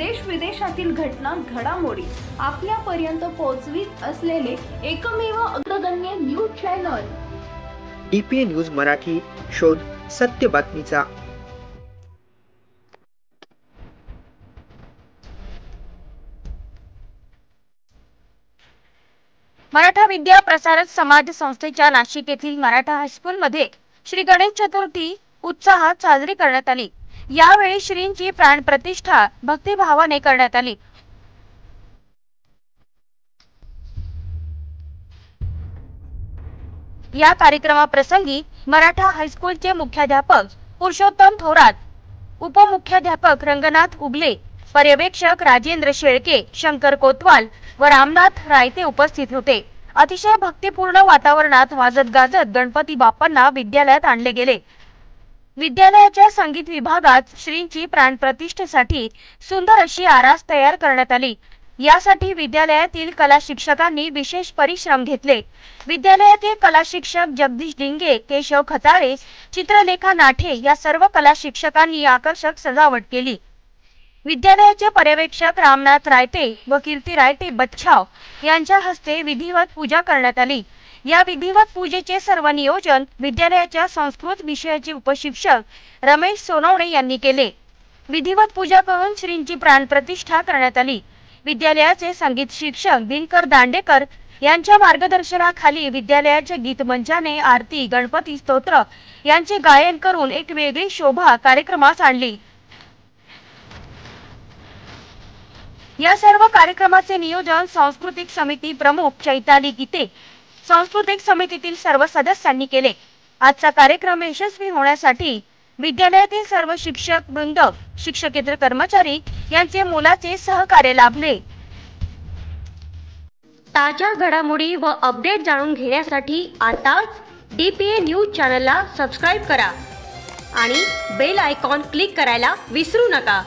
देश विदेशातील घटना घडामोडी आपल्यापर्यंत पोहोचवित असलेले एकमेव अग्रगण्य news channel DPA news Marathi. शोध सत्य बातमीचा. मराठा विद्या प्रसारक समाज संस्थेच्या नाशिक येथील मराठा हायस्कूलमध्ये श्री गणेश चतुर्थी उत्साहात साजरी करण्यात आली. यावेळी श्रींची प्राण प्रतिष्ठा भक्तिभावाने करण्यात आली. या कार्यक्रमाप्रसंगी मराठा हायस्कूलचे मुख्याध्यापक पुरुषोत्तम थोरात, उपमुख्याध्यापक रंगनाथ उगले, पर्यवेक्षक राजेंद्र शेळके, शंकर कोतवाल व रामनाथ रायते उपस्थित होते. अतिशय भक्तिपूर्ण वातावरणात वाजत गाजत गणपती बाप्पांना विद्यालयात आणले गेले. विद्यालयाच्या संगीत विभागात श्रींची प्राणप्रतिष्ठेसाठी सुंदर अशी आरास तयार करण्यात आली. यासाठी विद्यालयातील कला शिक्षकांनी विशेष परिश्रम घेतले. विद्यालयातील कला शिक्षक जगदीश डिंगे, केशव खताळे, चित्रलेखा नाठे या सर्व कला शिक्षकांनी आकर्षक सजावट केली. विद्यालयाचे पर्यवेक्षक रामनाथ रायते व कीर्ती रायते बच्छाव यांच्या हस्ते विधिवत पूजा करण्यात आली. या विधिवत पूजेचे सर्व नियोजन विद्यालयाच्या संस्कृत विषयाचे उपशिक्षक रमेश सोनवणे यांनी केले. विधिवत पूजा करून श्रींची प्राणप्रतिष्ठा करण्यात आली. विद्यालयाचे संगीत शिक्षक दिनकर दांडेकर यांच्या मार्गदर्शनाखाली विद्यालयाच्या गीत मंचाने आरती, गणपती स्तोत्र यांचे गायन करून एक वेगळी शोभा कार्यक्रमास आणली. या सर्व कार्यक्रमाचे नियोजन सांस्कृतिक समिती प्रमुख चैताली गीते, सांस्कृतिक समितीतील सर्व सदस्यांनी केले. आजचा कार्यक्रम यशस्वी होण्यासाठी विद्यालयातील सर्व शिक्षक वृंद, शिक्षकेतर कर्मचारी यांचे मोलाचे सहकार्य लाभले. ताज्या घडामोडी व अपडेट जाणून घेण्यासाठी आताच DPA न्यूज चॅनलला सबस्क्राईब करा आणि बेल आयकॉन क्लिक करायला विसरू नका.